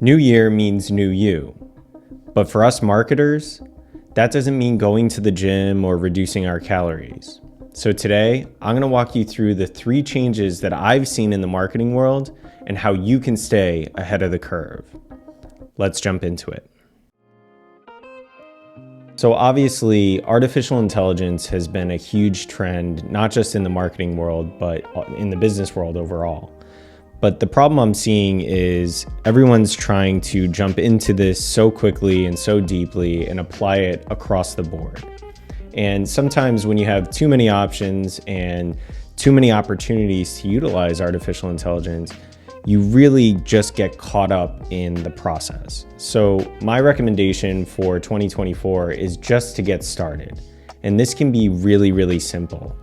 New year means new you. But for us marketers, that doesn't mean going to the gym or reducing our calories. So today, I'm going to walk you through the 3 changes that I've seen in the marketing world and how you can stay ahead of the curve. Let's jump into it. So obviously, artificial intelligence has been a huge trend, not just in the marketing world, but in the business world overall. But the problem I'm seeing is everyone's trying to jump into this so quickly and so deeply and apply it across the board. And sometimes when you have too many options and too many opportunities to utilize artificial intelligence, you really just get caught up in the process. So my recommendation for 2024 is just to get started. And this can be really, really simple.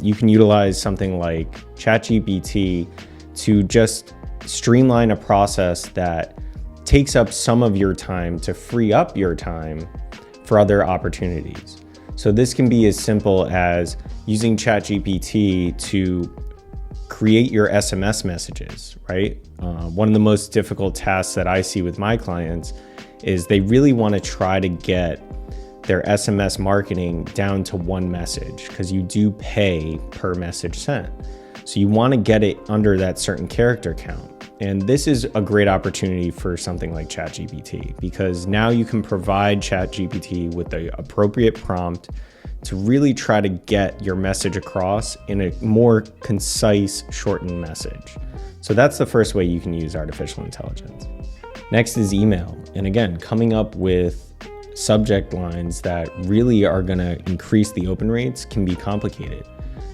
You can utilize something like ChatGPT to just streamline a process that takes up some of your time to free up your time for other opportunities. So this can be as simple as using ChatGPT to create your SMS messages, right? One of the most difficult tasks that I see with my clients is they really want to try to get their SMS marketing down to one message because you do pay per message sent. So you want to get it under that certain character count. And this is a great opportunity for something like ChatGPT because now you can provide ChatGPT with the appropriate prompt to really try to get your message across in a more concise, shortened message. So that's the first way you can use artificial intelligence. Next is email. And again, coming up with subject lines that really are going to increase the open rates can be complicated.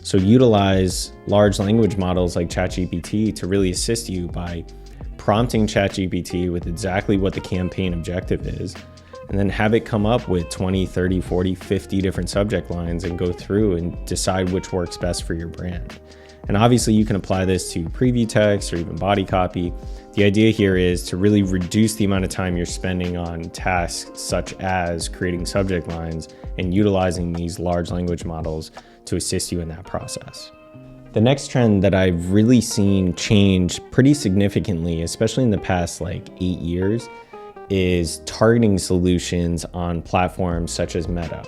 So utilize large language models like ChatGPT to really assist you by prompting ChatGPT with exactly what the campaign objective is, and then have it come up with 20, 30, 40, 50 different subject lines and go through and decide which works best for your brand. And obviously you can apply this to preview text or even body copy. The idea here is to really reduce the amount of time you're spending on tasks such as creating subject lines and utilizing these large language models to assist you in that process. The next trend that I've really seen change pretty significantly, especially in the past 8 years, is targeting solutions on platforms such as Meta.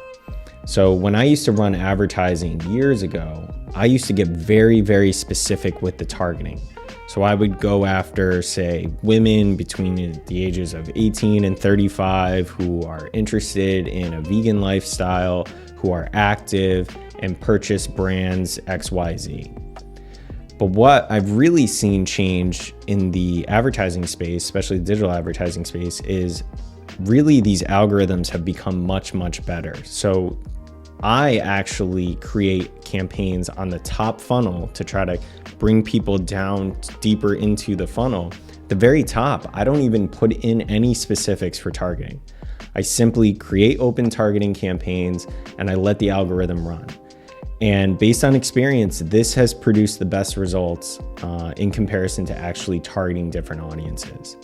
So when I used to run advertising years ago, I used to get very, very specific with the targeting. So I would go after, say, women between the ages of 18 and 35 who are interested in a vegan lifestyle, who are active, and purchase brands XYZ. But what I've really seen change in the advertising space, especially the digital advertising space, is really these algorithms have become much, much better. So I actually create campaigns on the top funnel to try to bring people down deeper into the funnel. The very top, I don't even put in any specifics for targeting. I simply create open targeting campaigns and I let the algorithm run. And based on experience, this has produced the best results in comparison to actually targeting different audiences.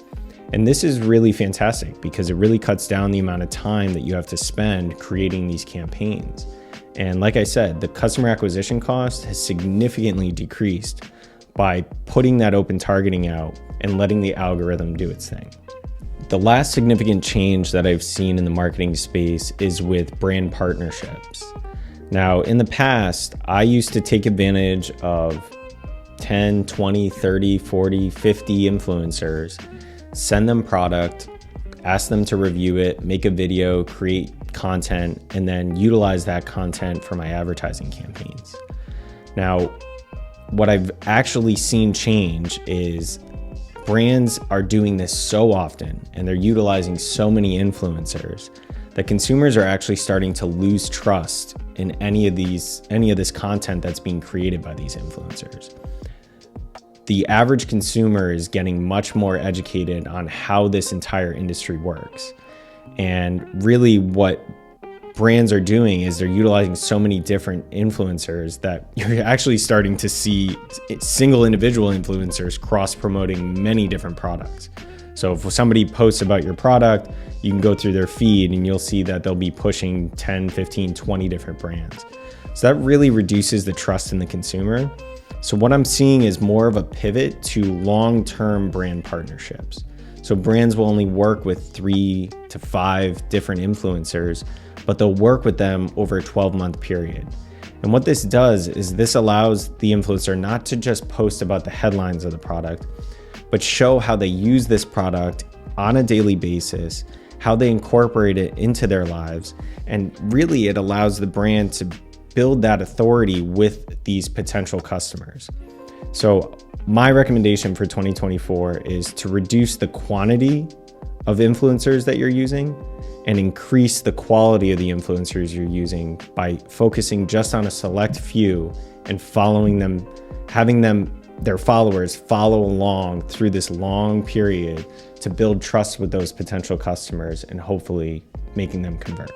And this is really fantastic because it really cuts down the amount of time that you have to spend creating these campaigns. And like I said, the customer acquisition cost has significantly decreased by putting that open targeting out and letting the algorithm do its thing. The last significant change that I've seen in the marketing space is with brand partnerships. Now, in the past, I used to take advantage of 10, 20, 30, 40, 50 influencers, send them product, ask them to review it, make a video, create content, and then utilize that content for my advertising campaigns. Now, what I've actually seen change is brands are doing this so often and they're utilizing so many influencers that consumers are actually starting to lose trust in any of this content that's being created by these influencers. The average consumer is getting much more educated on how this entire industry works. And really what brands are doing is they're utilizing so many different influencers that you're actually starting to see single individual influencers cross-promoting many different products. So if somebody posts about your product, you can go through their feed and you'll see that they'll be pushing 10, 15, 20 different brands. So that really reduces the trust in the consumer. So what I'm seeing is more of a pivot to long-term brand partnerships. So brands will only work with 3 to 5 different influencers, but they'll work with them over a 12-month period. And what this does is this allows the influencer not to just post about the headlines of the product, but show how they use this product on a daily basis, how they incorporate it into their lives. And really it allows the brand to build that authority with these potential customers. So my recommendation for 2024 is to reduce the quantity of influencers that you're using and increase the quality of the influencers you're using by focusing just on a select few and following them, having their followers follow along through this long period to build trust with those potential customers and hopefully making them convert.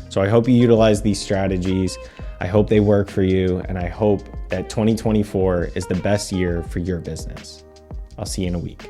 So I hope you utilize these strategies. I hope they work for you, and I hope that 2024 is the best year for your business. I'll see you in a week.